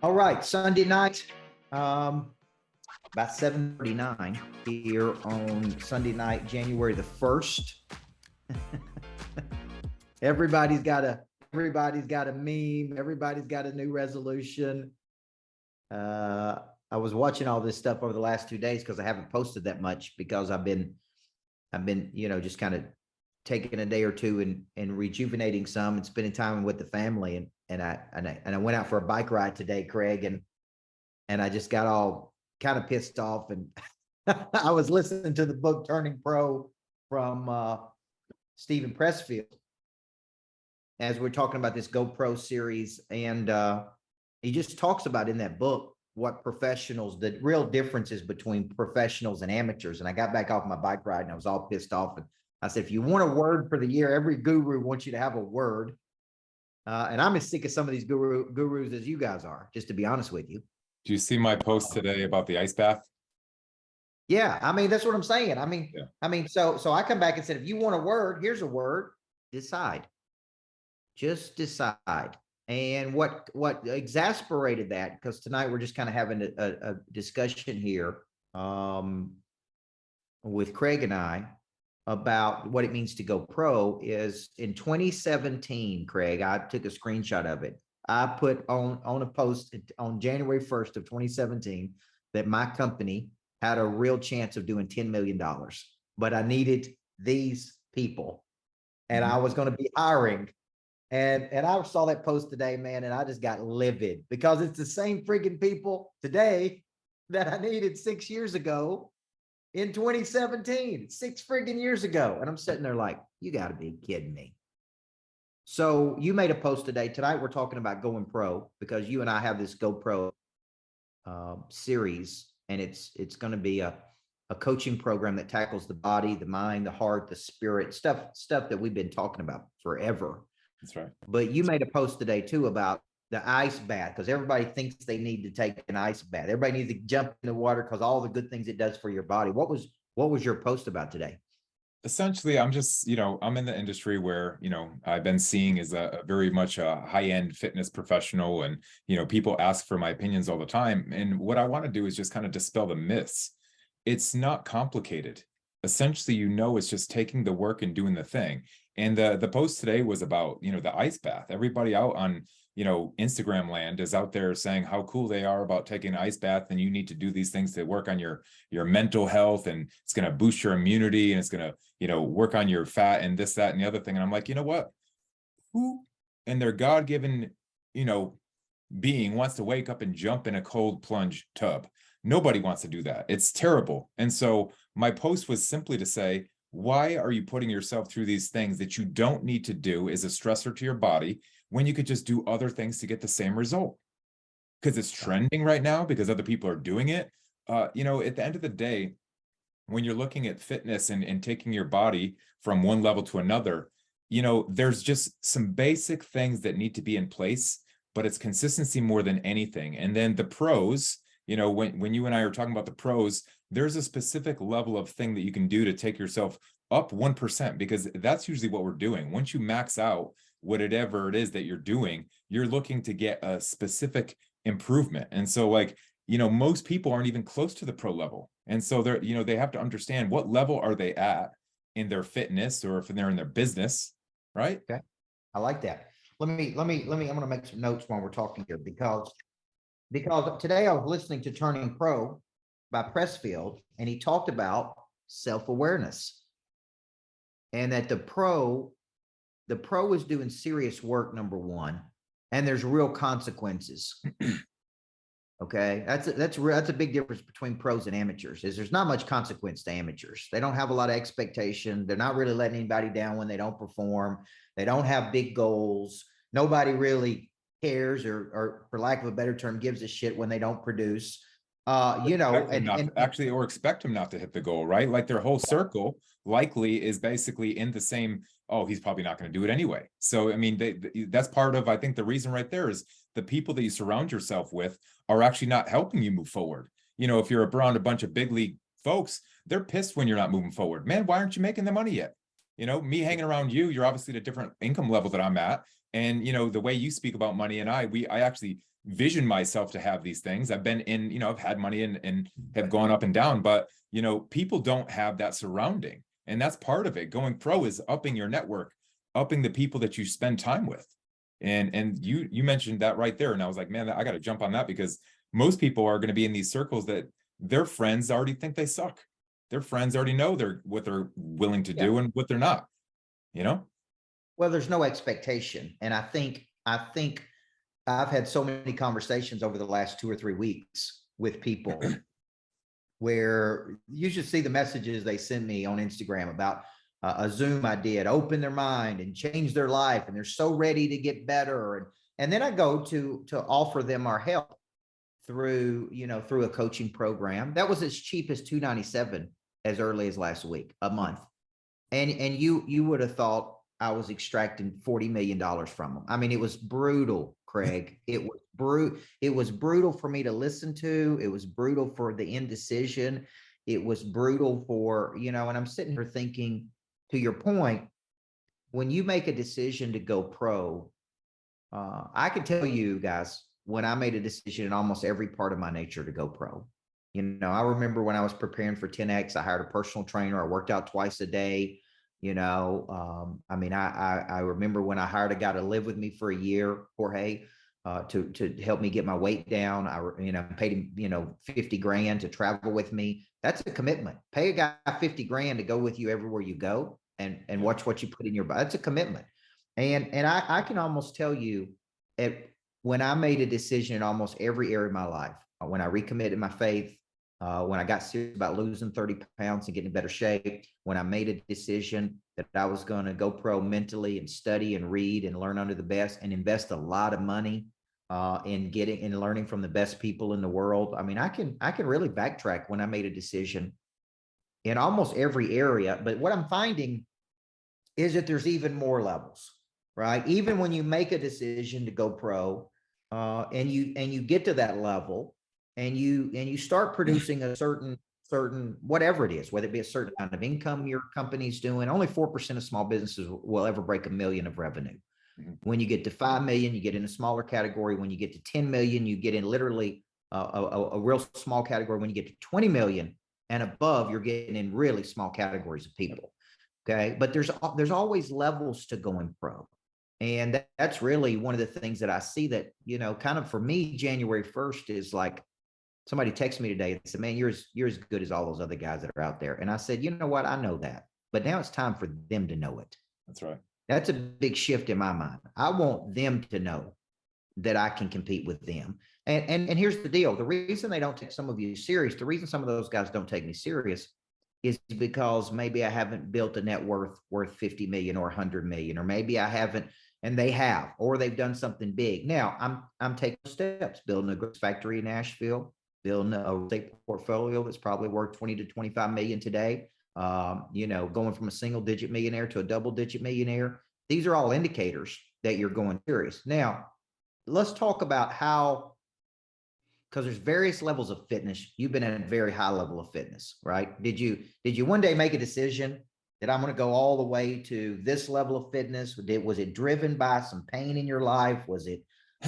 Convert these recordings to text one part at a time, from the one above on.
All right, Sunday night, about 7:39 here on Sunday night, January the 1st. Everybody's got a meme. Everybody's got a new resolution. I was watching all this stuff over the last 2 days because I haven't posted that much because I've been, just kind of taking a day or two and rejuvenating some and spending time with the family. And I went out for a bike ride today, Craig, and I just got all kind of pissed off. And I was listening to the book Turning Pro from Stephen Pressfield as we're talking about this GoPro series. And he just talks about in that book what professionals, the real differences between professionals and amateurs. And I got back off my bike ride and I was all pissed off. And I said, if you want a word for the year, every guru wants you to have a word. And I'm as sick of some of these gurus as you guys are, just to be honest with you. Do you see my post today about the ice bath? Yeah, I mean, that's what I'm saying. So I come back and said, if you want a word, here's a word: decide. Just decide. And what exasperated that, because tonight we're just kind of having a discussion here with Craig and I about what it means to go pro, is in 2017, Craig, I took a screenshot of it. I put on a post on January 1st of 2017 that my company had a real chance of doing $10 million, but I needed these people and I was going to be hiring. And I saw that post today, man, and I just got livid because it's the same freaking people today that I needed 6 years ago in 2017, 6 friggin' years ago. And I'm sitting there like, you got to be kidding me. So you made a post today. Tonight we're talking about going pro because you and I have this GoPro series, and it's going to be a coaching program that tackles the body, the mind, the heart, the spirit, stuff that we've been talking about forever. That's right. But you made a post today too about the ice bath, because everybody thinks they need to take an ice bath. Everybody needs to jump in the water because all the good things it does for your body. What was your post about today? Essentially, I'm just, I'm in the industry where, I've been seeing as a very much a high-end fitness professional, and, people ask for my opinions all the time. And what I want to do is just kind of dispel the myths. It's not complicated. Essentially, it's just taking the work and doing the thing. And the post today was about, the ice bath. Everybody out on, Instagram land is out there saying how cool they are about taking an ice bath, and you need to do these things to work on your mental health, and it's going to boost your immunity, and it's going to, work on your fat and this, that, and the other thing. And I'm like, you know what? Who in their God-given, being wants to wake up and jump in a cold plunge tub? Nobody wants to do that. It's terrible. And so my post was simply to say, why are you putting yourself through these things that you don't need to do as a stressor to your body when you could just do other things to get the same result? Because it's trending right now, because other people are doing it. At the end of the day, when you're looking at fitness and taking your body from one level to another, there's just some basic things that need to be in place, but it's consistency more than anything. And then the pros, when you and I are talking about the pros, there's a specific level of thing that you can do to take yourself up 1%, because that's usually what we're doing. Once you max out whatever it is that you're doing, you're looking to get a specific improvement. And so most people aren't even close to the pro level. And so they have to understand what level are they at in their fitness, or if they're in their business, right? Okay. I like that. I'm going to make some notes while we're talking here, because today I was listening to Turning Pro by Pressfield, and he talked about self-awareness, and that the pro is doing serious work, number one, and there's real consequences. Okay, that's a big difference between pros and amateurs. Is there's not much consequence to amateurs. They don't have a lot of expectation. They're not really letting anybody down when they don't perform. They don't have big goals. Nobody really cares, or for lack of a better term, gives a shit when they don't produce. Actually, or expect them not to hit the goal, right? Like their whole circle likely is basically in the same, oh, he's probably not going to do it anyway. So, I mean, that's part of, I think the reason right there is the people that you surround yourself with are actually not helping you move forward. If you're around a bunch of big league folks, they're pissed when you're not moving forward. Man, why aren't you making the money yet? Me hanging around you, you're obviously at a different income level that I'm at. And, the way you speak about money and I actually vision myself to have these things. I've been in, I've had money and have gone up and down, but, people don't have that surrounding. And that's part of it. Going pro is upping your network, upping the people that you spend time with. And you mentioned that right there. And I was like, man, I got to jump on that, because most people are going to be in these circles that their friends already think they suck. Their friends already know what they're willing to do and what they're not, Well, there's no expectation. And I think I've had so many conversations over the last 2 or 3 weeks with people where you should see the messages they send me on Instagram about a Zoom I did, open their mind and change their life. And they're so ready to get better. And then I go to offer them our help through a coaching program that was as cheap as $297 as early as last week, a month. And you would have thought I was extracting $40 million from them. I mean, it was brutal, Craig. It was brutal for me to listen to. It was brutal for the indecision. It was brutal for, and I'm sitting here thinking, to your point, when you make a decision to go pro, I can tell you guys, when I made a decision in almost every part of my nature to go pro, I remember when I was preparing for 10X, I hired a personal trainer. I worked out twice a day. I mean, I remember when I hired a guy to live with me for a year, Jorge, to help me get my weight down. I paid him, 50 grand to travel with me. That's a commitment. Pay a guy 50 grand to go with you everywhere you go and watch what you put in your body. That's a commitment. And I can almost tell you when I made a decision in almost every area of my life, when I recommitted my faith, when I got serious about losing 30 pounds and getting in better shape, when I made a decision that I was going to go pro mentally and study and read and learn under the best and invest a lot of money in getting and learning from the best people in the world. I mean, I can really backtrack when I made a decision in almost every area. But what I'm finding is that there's even more levels, right? Even when you make a decision to go pro and you get to that level, and you start producing a certain whatever it is, whether it be a certain amount of income your company's doing. Only 4% of small businesses will ever break $1 million of revenue. When you get to 5 million, you get in a smaller category. When you get to 10 million, you get in literally a real small category. When you get to 20 million and above, you're getting in really small categories of people. Okay, but there's always levels to going pro. And that's really one of the things that I see that, kind of for me, January 1st is like, somebody texted me today and said, man, you're as good as all those other guys that are out there. And I said, you know what? I know that, but now it's time for them to know it. That's right. That's a big shift in my mind. I want them to know that I can compete with them. And here's the deal. The reason they don't take some of you serious, the reason some of those guys don't take me serious is because maybe I haven't built a net worth 50 million or 100 million, or maybe I haven't, and they have, or they've done something big. Now I'm taking steps, building a goods factory in Nashville, building a real estate portfolio that's probably worth 20 to 25 million today. Going from a single digit millionaire to a double digit millionaire. These are all indicators that you're going serious. Now, let's talk about how, because there's various levels of fitness. You've been at a very high level of fitness, right? Did you one day make a decision that I'm going to go all the way to this level of fitness? Was it driven by some pain in your life? Was it,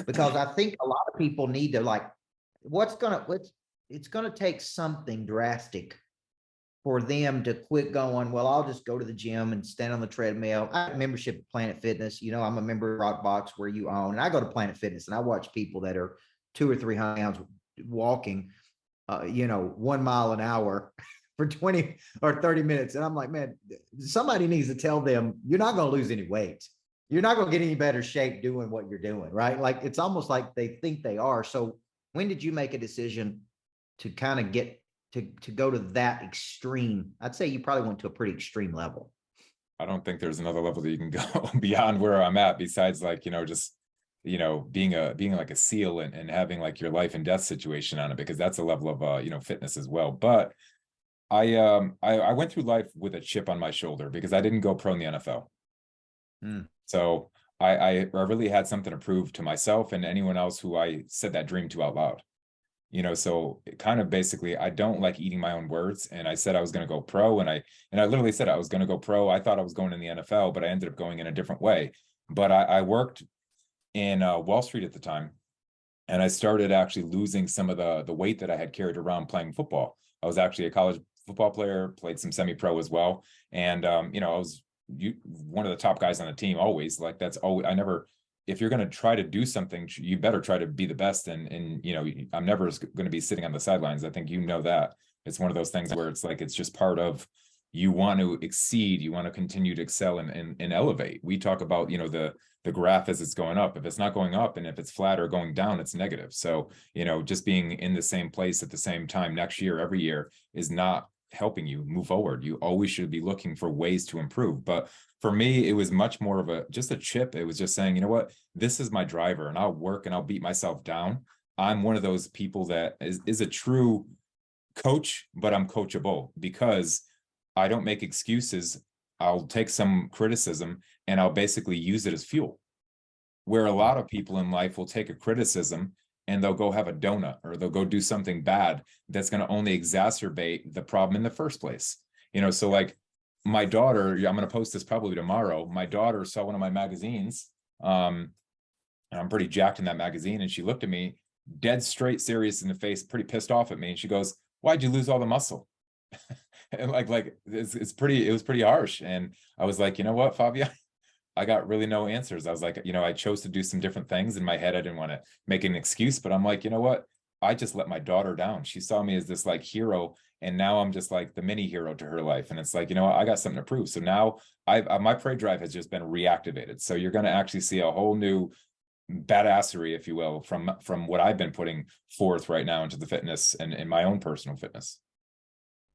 because I think a lot of people need to it's going to take something drastic for them to quit going, well, I'll just go to the gym and stand on the treadmill. I have membership at Planet Fitness. I'm a member of Rockbox, where you own, and I go to Planet Fitness and I watch people that are 200 or 300 pounds walking, 1 mile an hour for 20 or 30 minutes. And I'm like, man, somebody needs to tell them, you're not going to lose any weight. You're not going to get any better shape doing what you're doing, right? Like, it's almost like they think they are. So when did you make a decision to kind of get to go to that extreme? I'd say you probably went to a pretty extreme level. I don't think there's another level that you can go beyond where I'm at, besides being like a SEAL and having like your life and death situation on it, because that's a level of fitness as well. But I went through life with a chip on my shoulder because I didn't go pro in the NFL. So I really had something to prove to myself and anyone else who I said that dream to out loud. So it kind of basically, I don't like eating my own words. And I said I was going to go pro, and I literally said I was going to go pro. I thought I was going in the NFL, but I ended up going in a different way. But I worked in Wall Street at the time, and I started actually losing some of the weight that I had carried around playing football. I was actually a college football player, played some semi-pro as well, and I was one of the top guys on the team always. Like that's always, I never. If you're going to try to do something, you better try to be the best. And I'm never going to be sitting on the sidelines. I think that it's one of those things where it's like it's just part of, you want to exceed, you want to continue to excel and elevate. We talk about the graph as it's going up. If it's not going up, and if it's flat or going down, it's negative. So just being in the same place at the same time next year, every year, is not helping you move forward. You always should be looking for ways to improve. But for me, it was much more of just a chip. It was just saying, you know what, this is my driver, and I'll work and I'll beat myself down. I'm one of those people that is a true coach, but I'm coachable, because I don't make excuses. I'll take some criticism and I'll basically use it as fuel. Where a lot of people in life will take a criticism and they'll go have a donut, or they'll go do something bad that's going to only exacerbate the problem in the first place. So like my daughter, I'm going to post this probably tomorrow. My daughter saw one of my magazines, and I'm pretty jacked in that magazine. And she looked at me dead straight serious in the face, pretty pissed off at me. And she goes, "Why'd you lose all the muscle?" And it was pretty harsh. And I was like, you know what, Fabia, I got really no answers. I was like, I chose to do some different things in my head. I didn't want to make an excuse, but I'm like, you know what? I just let my daughter down. She saw me as this like hero, and now I'm just like the mini hero to her life. And it's like, I got something to prove. So now my prey drive has just been reactivated. So you're going to actually see a whole new badassery, if you will, from what I've been putting forth right now into the fitness and my own personal fitness.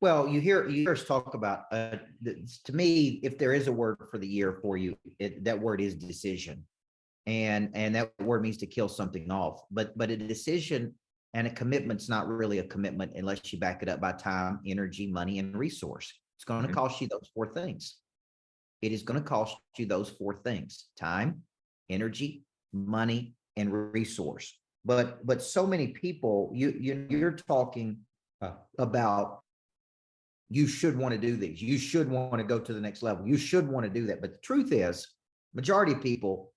Well, you hear us talk about, to me, if there is a word for the year for you, that word is decision. And that word means to kill something off. But a decision and a commitment's not really a commitment unless you back it up by time, energy, money, and resource. It's going to cost you those four things. It is going to cost you those four things: time, energy, money, and resource. But so many people, you're talking about, you should want to do these. You should want to go to the next level. You should want to do that. But the truth is, majority of people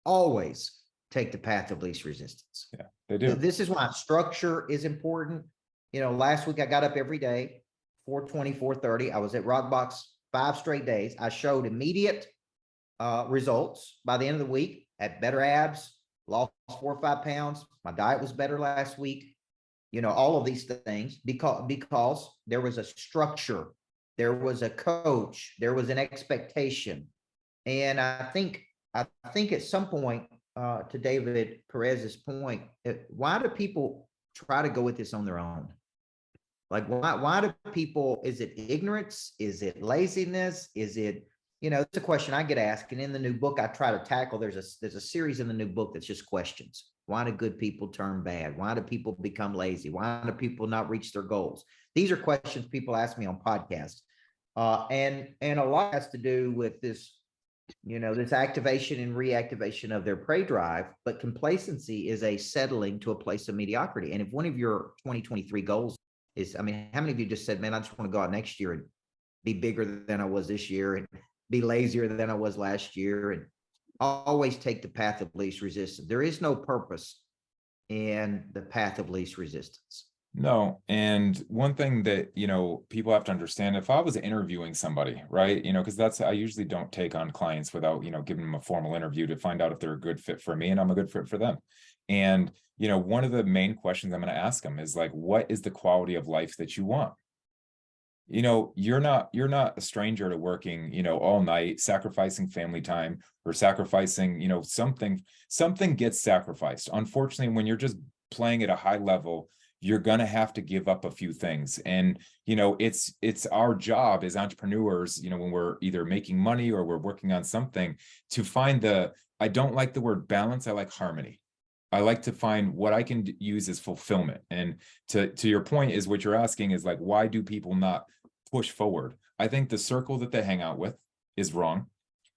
always take the path of least resistance. Yeah, they do. This is why structure is important. Last week I got up every day, 4:20, 4:30. I was at Rock Box 5 straight days. I showed immediate results by the end of the week. Had better abs, lost 4 or 5 pounds. My diet was better last week. All of these things because there was a structure, there was a coach, there was an expectation. And I think at some point, to David Perez's point, why do people try to go with this on their own? Like, why do people, is it ignorance? Is it laziness? Is it, it's a question I get asked. And in the new book I try to tackle, there's a series in the new book that's just questions. Why do good people turn bad? Why do people become lazy? Why do people not reach their goals? These are questions people ask me on podcasts. And a lot has to do with this, this activation and reactivation of their prey drive. But complacency is a settling to a place of mediocrity. And if one of your 2023 goals is, how many of you just said, man, I just want to go out next year and be bigger than I was this year and be lazier than I was last year, and always take the path of least resistance? There is no purpose in the path of least resistance. No. And one thing that, people have to understand, if I was interviewing somebody, right, because I usually don't take on clients without, giving them a formal interview to find out if they're a good fit for me and I'm a good fit for them. And, one of the main questions I'm going to ask them is like, what is the quality of life that you want? You're not a stranger to working, all night, sacrificing family time, or sacrificing, something gets sacrificed. Unfortunately, when you're just playing at a high level, you're going to have to give up a few things. And, it's our job as entrepreneurs, when we're either making money or we're working on something, to find I don't like the word balance. I like harmony. I like to find what I can use as fulfillment. And to your point is, what you're asking is like, why do people not push forward? I think the circle that they hang out with is wrong.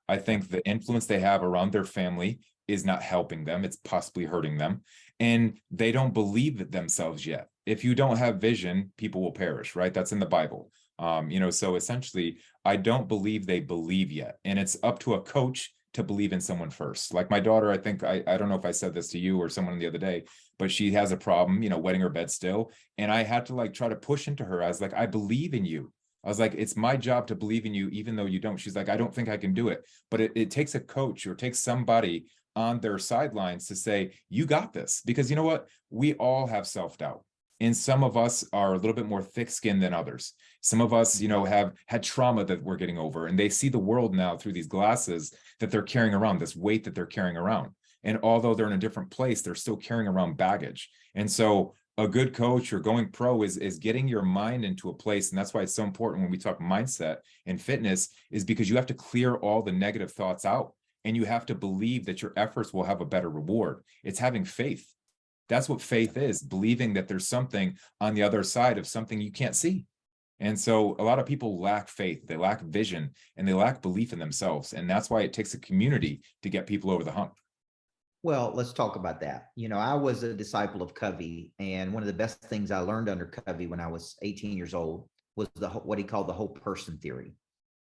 I think the influence they have around their family is not helping them. It's possibly hurting them. And they don't believe it themselves yet. If you don't have vision, people will perish, right? That's in the Bible. So essentially, I don't believe they believe yet. And it's up to a coach to believe in someone first. Like my daughter, I think, I don't know if I said this to you or someone the other day, but she has a problem, wetting her bed still. And I had to like try to push into her. I was like, I believe in you. I was like, it's my job to believe in you, even though you don't. She's like, I don't think I can do it. But it takes a coach or it takes somebody on their sidelines to say, you got this. Because you know what? We all have self-doubt. And some of us are a little bit more thick-skinned than others. Some of us, have had trauma that we're getting over, and they see the world now through these glasses that they're carrying around, this weight that they're carrying around. And although they're in a different place, they're still carrying around baggage. And so a good coach or going pro is getting your mind into a place. And that's why it's so important when we talk mindset and fitness, is because you have to clear all the negative thoughts out. And you have to believe that your efforts will have a better reward. It's having faith. That's what faith is, believing that there's something on the other side of something you can't see. And so a lot of people lack faith, they lack vision, and they lack belief in themselves. And that's why it takes a community to get people over the hump. Well, let's talk about that. I was a disciple of Covey, and one of the best things I learned under Covey when I was 18 years old was what he called the whole person theory.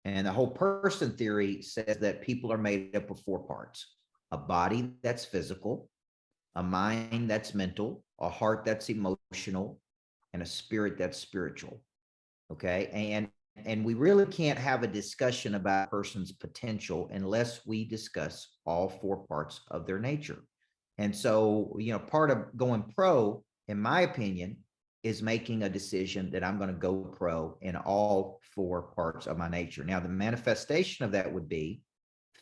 And the whole person theory says that people are made up of four parts: a body that's physical, a mind that's mental, a heart that's emotional, and a spirit that's spiritual. Okay. And we really can't have a discussion about a person's potential unless we discuss all four parts of their nature. And so, part of going pro, in my opinion, is making a decision that I'm going to go pro in all four parts of my nature. Now, the manifestation of that would be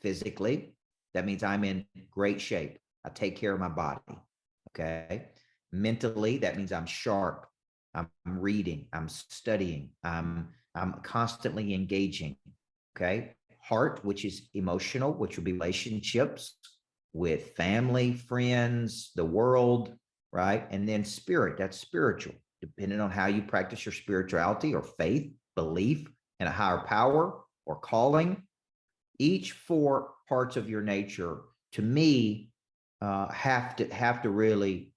physically. That means I'm in great shape. I take care of my body. Okay. Mentally, that means I'm sharp. I'm reading. I'm studying. I'm constantly engaging. Okay. Heart, which is emotional, which will be relationships with family, friends, the world, right? And then spirit, that's spiritual, depending on how you practice your spirituality or faith, belief in a higher power or calling. Each four parts of your nature, to me, have to really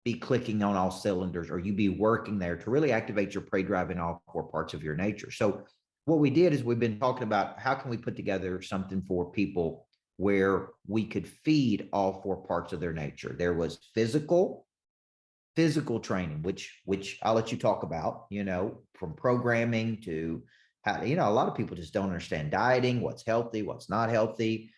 be clicking on all cylinders, or you be working there to really activate your prey drive in all four parts of your nature. So what we did is we've been talking about how can we put together something for people where we could feed all four parts of their nature. There was physical training, which I'll let you talk about, from programming to how, a lot of people just don't understand dieting, what's healthy, what's not healthy.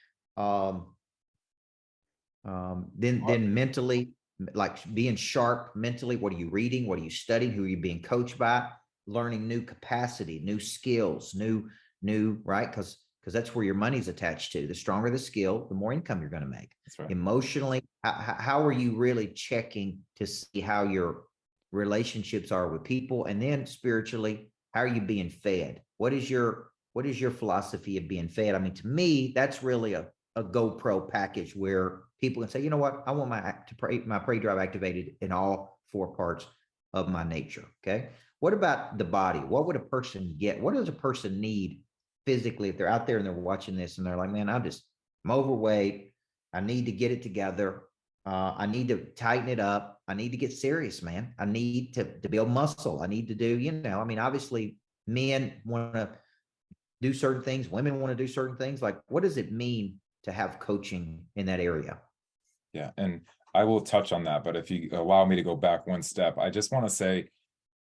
Then mentally, like being sharp mentally. What are you reading? What are you studying? Who are you being coached by? Learning new capacity, new skills, new, right? Because that's where your money's attached to. The stronger the skill, the more income you're going to make. That's right. Emotionally, how are you really checking to see how your relationships are with people? And then spiritually, how are you being fed? What is your philosophy of being fed? I mean, to me, that's really a GoPro package where people can say, you know what, I want my prey drive activated in all four parts of my nature. Okay. What about the body? What would a person get? What does a person need physically if they're out there and they're watching this and they're like, man, I'm overweight. I need to get it together. I need to tighten it up. I need to get serious, man. I need to build muscle. I need to do, I mean, obviously men want to do certain things. Women want to do certain things. Like, what does it mean to have coaching in that area? Yeah. And I will touch on that, but if you allow me to go back one step, I just want to say,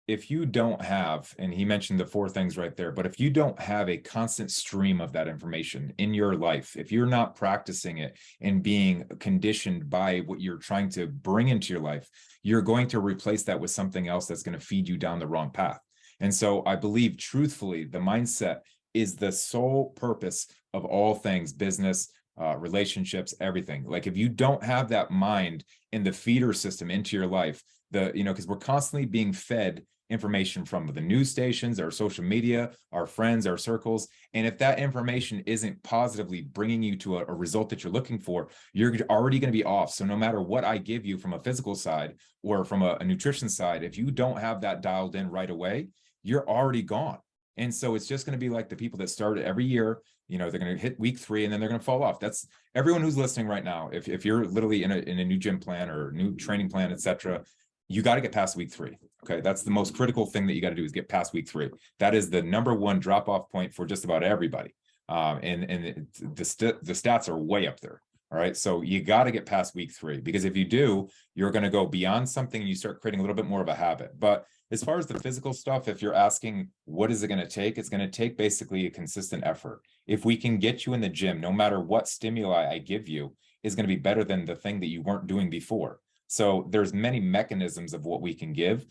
if you don't have, and he mentioned the four things right there, but if you don't have a constant stream of that information in your life, if you're not practicing it and being conditioned by what you're trying to bring into your life, you're going to replace that with something else that's going to feed you down the wrong path. And so I believe truthfully, the mindset is the sole purpose of all things business, relationships, everything. Like if you don't have that mind in the feeder system into your life, because we're constantly being fed information from the news stations, our social media, our friends, our circles. And if that information isn't positively bringing you to a result that you're looking for, you're already going to be off. So no matter what I give you from a physical side or from a nutrition side, if you don't have that dialed in right away, you're already gone. And so it's just going to be like the people that started every year, you know, they're going to hit week 3 and then they're going to fall off. That's everyone who's listening right now. If you're literally in a new gym plan or new training plan, etc., you got to get past week 3. Okay. That's the most critical thing that you got to do is get past week 3. That is the number one drop off point for just about everybody. And the stats are way up there. All right. So you got to get past week 3, because if you do, you're going to go beyond something and you start creating a little bit more of a habit. But as far as the physical stuff, if you're asking what is it going to take, it's going to take basically a consistent effort. If we can get you in the gym, no matter what stimuli I give you, is going to be better than the thing that you weren't doing before. So there's many mechanisms of what we can give.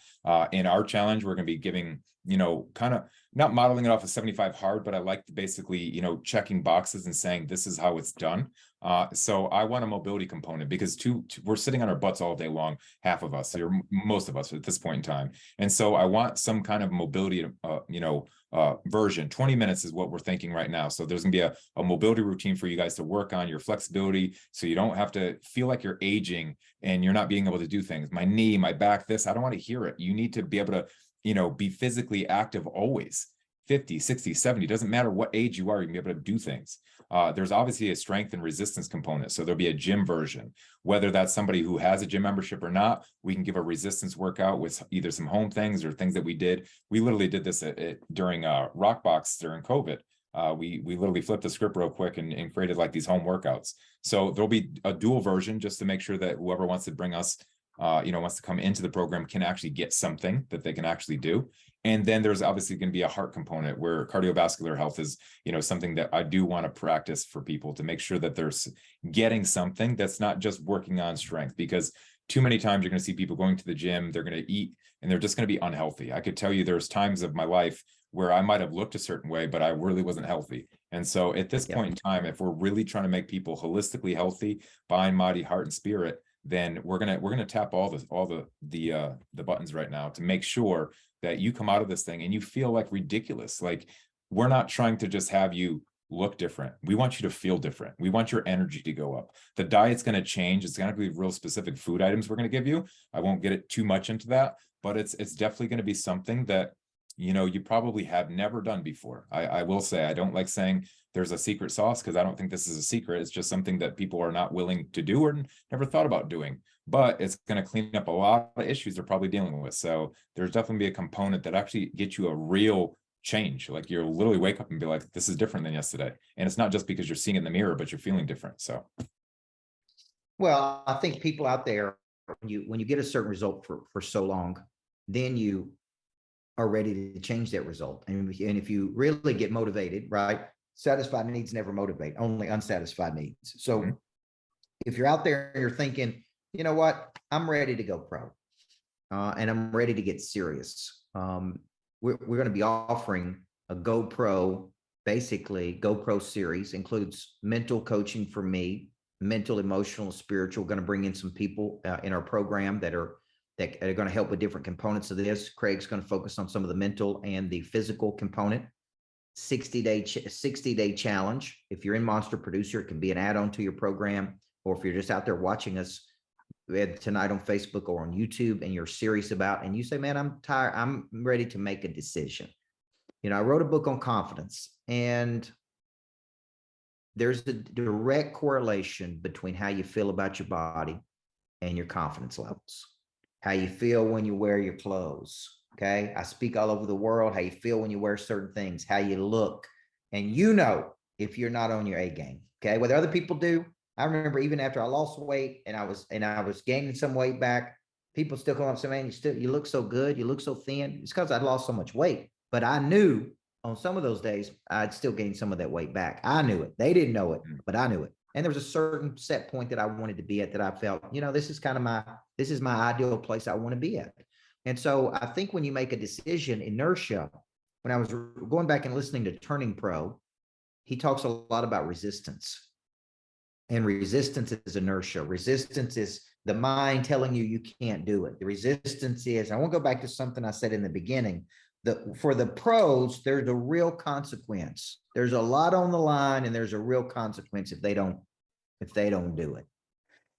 In our challenge, we're going to be giving, you know, kind of not modeling it off of 75 hard, but I like basically, you know, checking boxes and saying this is how it's done. So I want a mobility component, because we're sitting on our butts all day long, half of us, or most of us at this point in time. And so I want some kind of mobility, version. 20 minutes is what we're thinking right now. So there's gonna be a mobility routine for you guys to work on your flexibility, so you don't have to feel like you're aging and you're not being able to do things. My knee, my back, this, I don't want to hear it. You need to be able to, you know, be physically active always. 50, 60, 70, doesn't matter what age you are, you can be able to do things. There's obviously a strength and resistance component. So there'll be a gym version, whether that's somebody who has a gym membership or not. We can give a resistance workout with either some home things or things that we did. We literally did this during Rockbox during COVID. We literally flipped the script real quick and created like these home workouts. So there'll be a dual version just to make sure that whoever wants to bring us, wants to come into the program can actually get something that they can actually do. And then there's obviously going to be a heart component where cardiovascular health is, you know, something that I do want to practice for people to make sure that they're getting something that's not just working on strength, because too many times you're going to see people going to the gym, they're going to eat and they're just going to be unhealthy. I could tell you there's times of my life where I might have looked a certain way, but I really wasn't healthy. And so at this point in time, if we're really trying to make people holistically healthy, mind, body, heart, and spirit, then we're gonna tap all the buttons right now to make sure that you come out of this thing and you feel like ridiculous. Like, we're not trying to just have you look different. We want you to feel different. We want your energy to go up. The diet's going to change. It's going to be real specific food items we're going to give you. I won't get it too much into that, but it's definitely going to be something that, you know, you probably have never done before. I will say, I don't like saying there's a secret sauce, because I don't think this is a secret. It's just something that people are not willing to do or never thought about doing, but it's going to clean up a lot of issues they're probably dealing with. So there's definitely be a component that actually gets you a real change. Like, you'll literally wake up and be like, this is different than yesterday. And it's not just because you're seeing it in the mirror, but you're feeling different. So. Well, I think people out there, when you get a certain result for so long, then you are ready to change that result. And if you really get motivated, right? Satisfied needs never motivate, only unsatisfied needs. So if you're out there and you're thinking, you know what, I'm ready to go pro, and I'm ready to get serious. We're going to be offering a GoPro, basically GoPro series, includes mental coaching for me, mental, emotional, spiritual. Going to bring in some people in our program that are going to help with different components of this. Craig's going to focus on some of the mental and the physical component. 60-day challenge. If you're in Monster Producer, it can be an add-on to your program, or if you're just out there watching us tonight on Facebook or on YouTube and you're serious about, and you say, man, I'm tired, I'm ready to make a decision. You know, I wrote a book on confidence, and there's a direct correlation between how you feel about your body and your confidence levels. How you feel when you wear your clothes. Okay. I speak all over the world. How you feel when you wear certain things, how you look, and you know, if you're not on your A game. Okay. Whether other people do. I remember even after I lost weight and I was gaining some weight back, people still come up and say, man, you look so good. You look so thin. It's because I'd lost so much weight, but I knew on some of those days, I'd still gain some of that weight back. I knew it. They didn't know it, but I knew it. And there was a certain set point that I wanted to be at, that I felt, you know, this is my ideal place I want to be at. And so I think when you make a decision, inertia, when I was going back and listening to Turning Pro, he talks a lot about resistance. And resistance is inertia. Resistance is the mind telling you can't do it. The resistance is, I won't go back to something I said in the beginning, for the pros, there's a real consequence. There's a lot on the line, and there's a real consequence if they don't do it.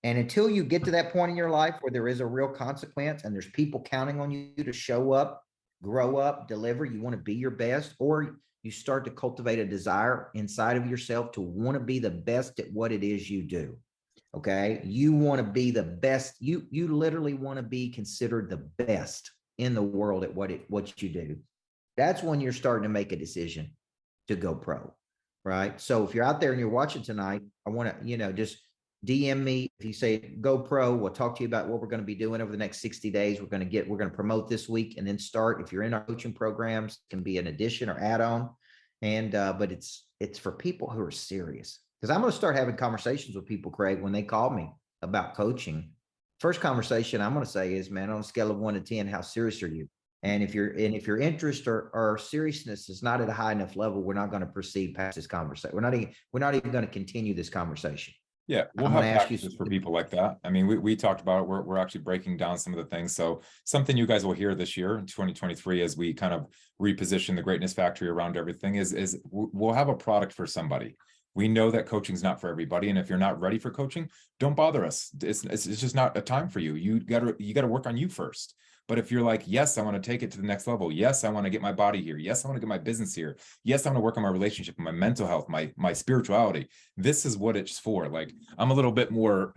And until you get to that point in your life where there is a real consequence and there's people counting on you to show up, grow up, deliver, you want to be your best, or you start to cultivate a desire inside of yourself to want to be the best at what it is you do. Okay. You want to be the best. You literally want to be considered the best in the world at what you do. That's when you're starting to make a decision to go pro. Right. So if you're out there and you're watching tonight, I want to, just DM me. If you say go pro, we'll talk to you about what we're going to be doing over the next 60 days. We're going to promote this week and then start. If you're in our coaching programs, it can be an addition or add-on. And, but it's for people who are serious, because I'm going to start having conversations with people, Craig, when they call me about coaching. First conversation I'm going to say is, man, on a scale of 1 to 10, how serious are you? And if your interest or seriousness is not at a high enough level, we're not going to proceed past this conversation. We're not even going to continue this conversation. Yeah, we'll I'm have going to ask you packages for people like that. I mean, we talked about it. We're actually breaking down some of the things. So something you guys will hear this year in 2023, as we kind of reposition the Greatness Factory around everything, is we'll have a product for somebody. We know that coaching is not for everybody, and if you're not ready for coaching, don't bother us. It's just not a time for you. You gotta work on you first. But if you're like, yes, I want to take it to the next level. Yes, I want to get my body here. Yes, I want to get my business here. Yes, I want to work on my relationship, my mental health, my spirituality. This is what it's for. Like, I'm a little bit more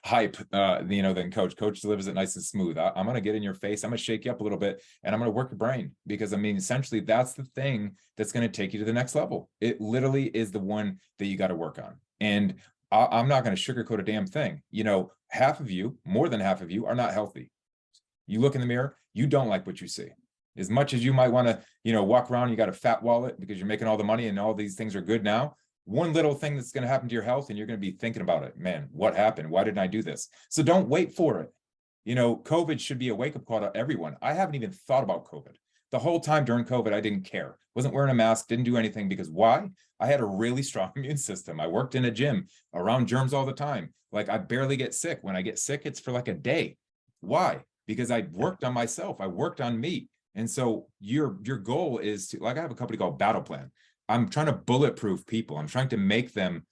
hype, than Coach. Coach delivers it nice and smooth. I'm going to get in your face. I'm going to shake you up a little bit, and I'm going to work your brain, because I mean, essentially, that's the thing that's going to take you to the next level. It literally is the one that you got to work on. And I'm not going to sugarcoat a damn thing. Half of you, more than half of you, are not healthy. You look in the mirror, you don't like what you see. As much as you might want to, walk around, you got a fat wallet because you're making all the money and all these things are good now. One little thing that's going to happen to your health and you're going to be thinking about it. Man, what happened? Why didn't I do this? So don't wait for it. COVID should be a wake-up call to everyone. I haven't even thought about COVID. The whole time during COVID, I didn't care. Wasn't wearing a mask, didn't do anything, because why? I had a really strong immune system. I worked in a gym around germs all the time. Like, I barely get sick. When I get sick, it's for like a day. Why? Because I worked on myself. I worked on me. And so your goal is to, like, I have a company called Battle Plan. I'm trying to bulletproof people. I'm trying to make them,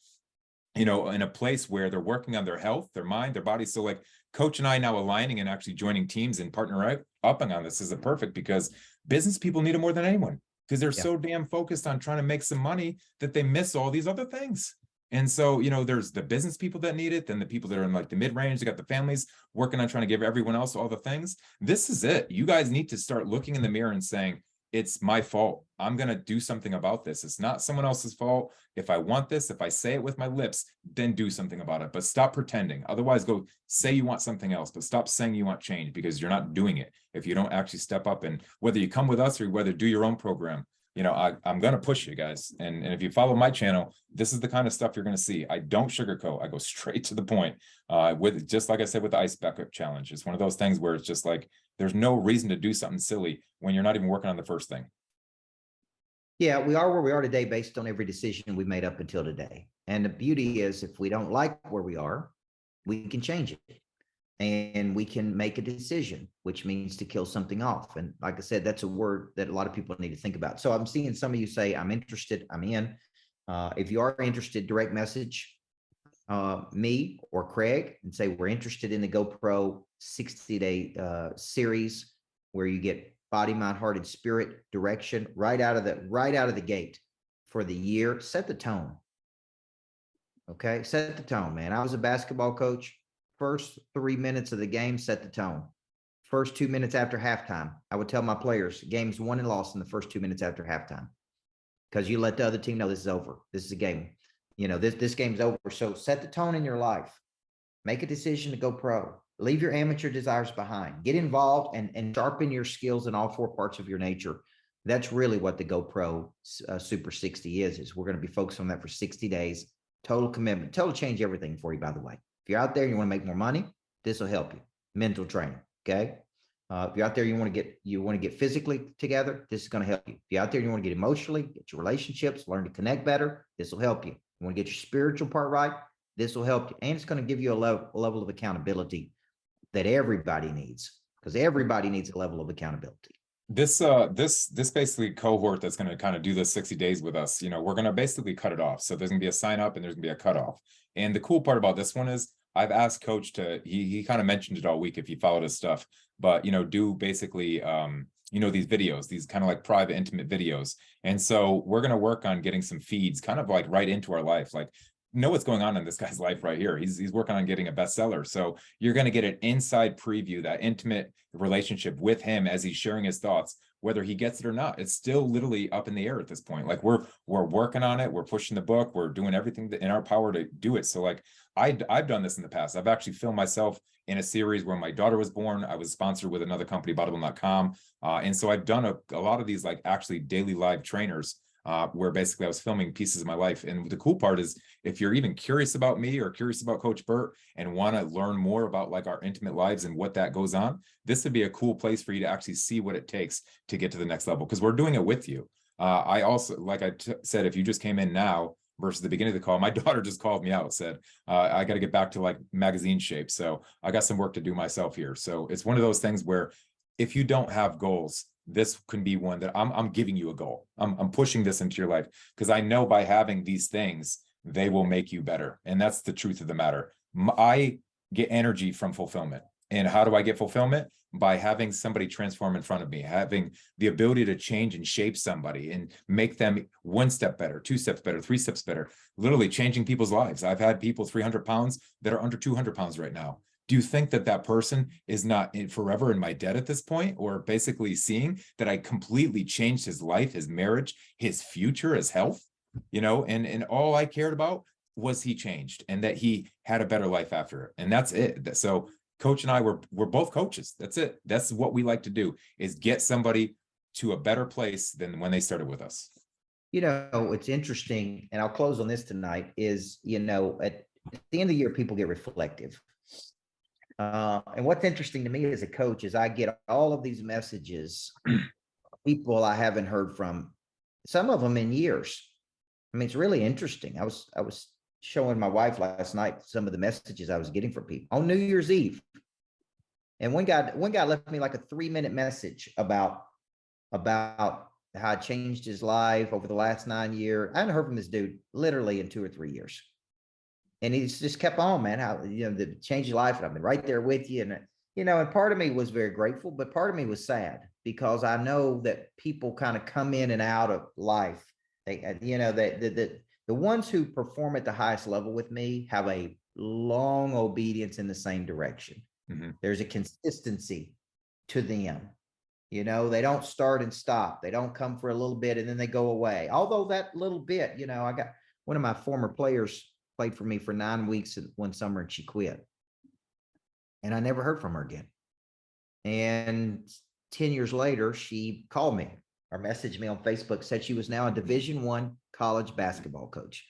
in a place where they're working on their health, their mind, their body. So like Coach and I now aligning and actually joining teams and partnering up on this is perfect, because business people need it more than anyone, because they're so damn focused on trying to make some money that they miss all these other things. And so, there's the business people that need it, then the people that are in like the mid-range, they got the families working on trying to give everyone else all the things. This is it. You guys need to start looking in the mirror and saying, it's my fault. I'm going to do something about this. It's not someone else's fault. If I want this, if I say it with my lips, then do something about it. But stop pretending. Otherwise, go say you want something else, but stop saying you want change, because you're not doing it if you don't actually step up. And whether you come with us or whether do your own program, I'm going to push you guys. And if you follow my channel, this is the kind of stuff you're going to see. I don't sugarcoat. I go straight to the point, with, just like I said, with the ice bucket challenge. It's one of those things where it's just like, there's no reason to do something silly when you're not even working on the first thing. Yeah, we are where we are today based on every decision we made up until today. And the beauty is, if we don't like where we are, we can change it. And we can make a decision, which means to kill something off. And like I said, that's a word that a lot of people need to think about. So I'm seeing some of you say, I'm interested, I'm in. If you are interested, direct message me or Craig and say, we're interested in the GoPro 60-day series, where you get body, mind, heart, and spirit direction right out of the gate for the year. Set the tone. Okay, set the tone, man. I was a basketball coach. First 3 minutes of the game set the tone. First 2 minutes after halftime, I would tell my players, game's won and lost in the first 2 minutes after halftime, because you let the other team know this is over. This is a game. This game's over. So set the tone in your life. Make a decision to go pro. Leave your amateur desires behind. Get involved and sharpen your skills in all 4 parts of your nature. That's really what the GoPro Super 60 is we're going to be focused on that for 60 days. Total commitment, total change everything for you, by the way. If you're out there and you want to make more money, this will help you. Mental training. Okay. If you're out there, you want to get physically together, this is going to help you. If you're out there, you want to get emotionally, get your relationships, learn to connect better, this will help you. You want to get your spiritual part right, this will help you. And it's going to give you a level of accountability that everybody needs, because everybody needs a level of accountability. This basically cohort that's going to kind of do this 60 days with us, we're going to basically cut it off. So there's going to be a sign up and there's going to be a cutoff. And the cool part about this one is I've asked Coach to, he kind of mentioned it all week if you followed his stuff, but, do basically, these videos, these kind of like private, intimate videos. And so we're going to work on getting some feeds kind of like right into our life. Like, know what's going on in this guy's life right here. He's working on getting a bestseller. So you're going to get an inside preview, that intimate relationship with him as he's sharing his thoughts, whether he gets it or not. It's still literally up in the air at this point. Like we're working on it. We're pushing the book. We're doing everything in our power to do it. So like I've done this in the past. I've actually filmed myself in a series where my daughter was born. I was sponsored with another company, bodybuilding.com. And so I've done a lot of these like actually daily live trainers where basically I was filming pieces of my life. And the cool part is if you're even curious about me or curious about Coach Burt and want to learn more about like our intimate lives and what that goes on, this would be a cool place for you to actually see what it takes to get to the next level, because we're doing it with you. I also, like I said, if you just came in now versus the beginning of the call, my daughter just called me out, said, I got to get back to like magazine shape. So I got some work to do myself here. So it's one of those things where if you don't have goals, this can be one that I'm giving you a goal. I'm pushing this into your life because I know by having these things, they will make you better. And that's the truth of the matter. I get energy from fulfillment. And how do I get fulfillment? By having somebody transform in front of me, having the ability to change and shape somebody and make them 1 step better, 2 steps better, 3 steps better, literally changing people's lives. I've had people 300 pounds that are under 200 pounds right now. Do you think that that person is not forever in my debt at this point, or basically seeing that I completely changed his life, his marriage, his future, his health, and all I cared about was he changed and that he had a better life after it. And that's it. So Coach and I we're both coaches. That's it. That's what we like to do, is get somebody to a better place than when they started with us. It's interesting, and I'll close on this tonight, is, at the end of the year, people get reflective. And what's interesting to me as a coach is I get all of these messages, people I haven't heard from, some of them in years. I mean, it's really interesting. I was showing my wife last night some of the messages I was getting from people on New Year's Eve. And one guy left me like a 3-minute message about how I changed his life over the last 9 years. I haven't heard from this dude literally in 2 or 3 years. And he's just kept on, man, how, the change your life. And I've been right there with you. And, and part of me was very grateful, but part of me was sad because I know that people kind of come in and out of life. They, the ones who perform at the highest level with me have a long obedience in the same direction. Mm-hmm. There's a consistency to them. They don't start and stop. They don't come for a little bit and then they go away. Although that little bit, I got one of my former players played for me for 9 weeks one summer and she quit. And I never heard from her again. And 10 years later, she called me or messaged me on Facebook, said she was now a Division I college basketball coach.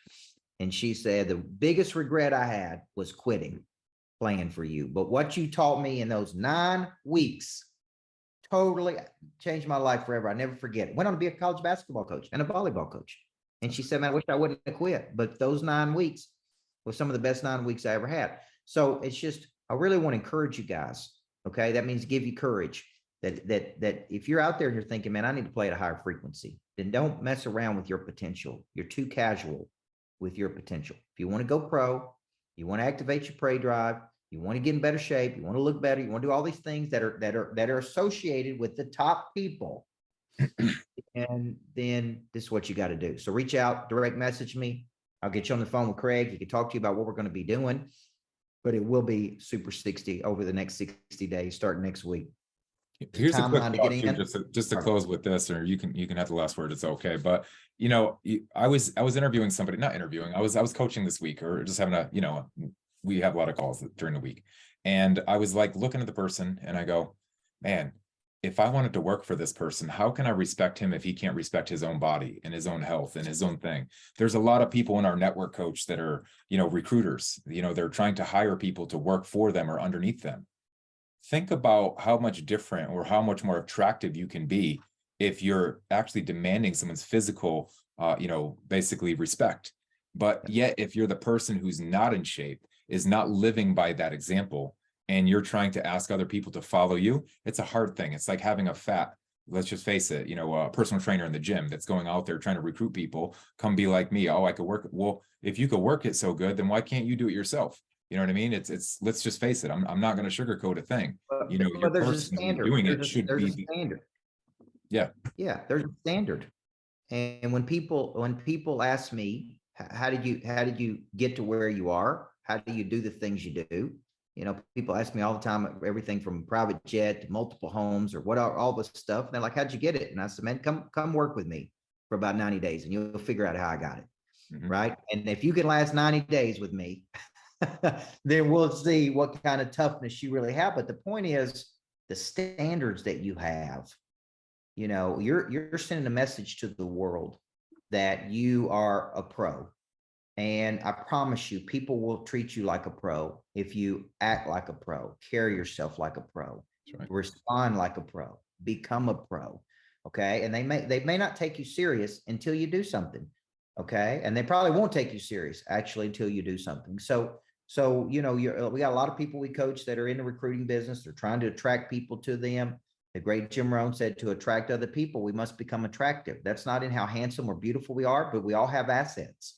And she said, the biggest regret I had was quitting playing for you. But what you taught me in those 9 weeks totally changed my life forever. I never forget it. Went on to be a college basketball coach and a volleyball coach. And she said, man, I wish I wouldn't have quit. But those 9 weeks was some of the best 9 weeks I ever had. So it's just, I really want to encourage you guys. Okay. That means give you courage that if you're out there and you're thinking, man, I need to play at a higher frequency, then don't mess around with your potential. You're too casual with your potential. If you want to go pro, you want to activate your prey drive, you want to get in better shape, you want to look better, you want to do all these things that are associated with the top people. And then this is what you got to do. So reach out, direct message me. I'll get you on the phone with Craig. He can talk to you about what we're going to be doing, but it will be Super 60 over the next 60 days, starting next week. Here's a quick thought too, just to close with this, or you can have the last word. It's okay. But I was interviewing somebody, not interviewing. I was coaching this week, or just having we have a lot of calls during the week, and I was like looking at the person, and I go, man, if I wanted to work for this person, how can I respect him if he can't respect his own body and his own health and his own thing? There's a lot of people in our network, Coach, that are recruiters. They're trying to hire people to work for them or underneath them. Think about how much different or how much more attractive you can be if you're actually demanding someone's physical, basically respect. But yet, if you're the person who's not in shape, is not living by that example, and you're trying to ask other people to follow you, it's a hard thing. It's like having a let's just face it, a personal trainer in the gym that's going out there trying to recruit people, come be like me. Oh, I could work. Well, if you could work it so good, then why can't you do it yourself? You know what I mean? It's let's just face it. I'm not going to sugarcoat a thing. Your there's a person standard. doing it should be a standard. Yeah. Yeah, there's a standard. And when people ask me, how did you get to where you are? How do you do the things you do? People ask me all the time, everything from private jet to multiple homes or what are all this stuff. And they're like, how'd you get it? And I said, man, come work with me for about 90 days and you'll figure out how I got it. Mhm. Right. And if you can last 90 days with me, then we'll see what kind of toughness you really have. But the point is the standards that you have. You're sending a message to the world that you are a pro. And I promise you, people will treat you like a pro if you act like a pro, carry yourself like a pro, Right. respond like a pro, become a pro. Okay. And they may not take you serious until you do something. Okay. And they probably won't take you serious actually until you do something. So we got a lot of people we coach that are in the recruiting business. They're trying to attract people to them. The great Jim Rohn said, to attract other people, we must become attractive. That's not in how handsome or beautiful we are, but we all have assets.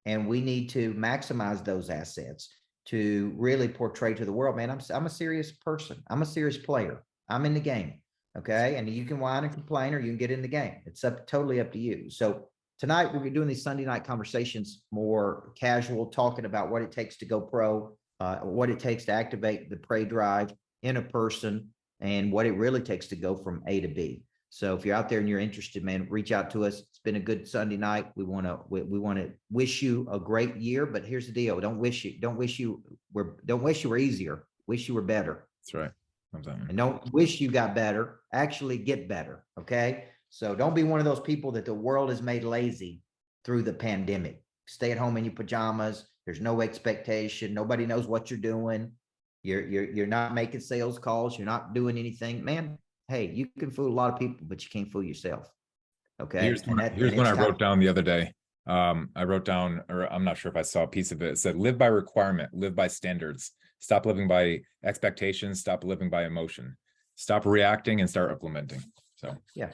And we need to maximize those assets to really portray to the world, man, I'm a serious person. I'm a serious player. I'm in the game. Okay. And you can whine and complain or you can get in the game. It's totally up to you. So tonight we're doing these Sunday night conversations, more casual, talking about what it takes to go pro, what it takes to activate the prey drive in a person, and what it really takes to go from A to B. So if you're out there and you're interested, man, reach out to us. It's been a good Sunday night. We want to wish you a great year, but here's the deal. Don't wish you were easier. Wish you were better. That's right. And don't wish you got better. Actually get better. Okay. So don't be one of those people that the world has made lazy through the pandemic. Stay at home in your pajamas. There's no expectation. Nobody knows what you're doing. You're not making sales calls. You're not doing anything, man. Hey, you can fool a lot of people, but you can't fool yourself. Okay. Here's one I wrote down the other day. I wrote down, or I'm not sure if I saw a piece of it. It said, live by requirement, live by standards, stop living by expectations, stop living by emotion, stop reacting and start implementing. So, yeah.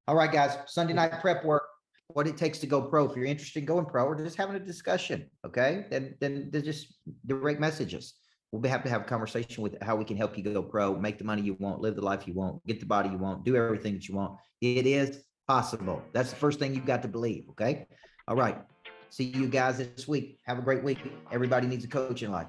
All right, guys, Sunday night prep work, what it takes to go pro. If you're interested in going pro or just having a discussion, okay, then just direct messages. We'll be happy to have a conversation with how we can help you go pro, make the money you want, live the life you want, get the body you want, do everything that you want. It is possible. That's the first thing you've got to believe. Okay. All right. See you guys this week. Have a great week. Everybody needs a coach in life.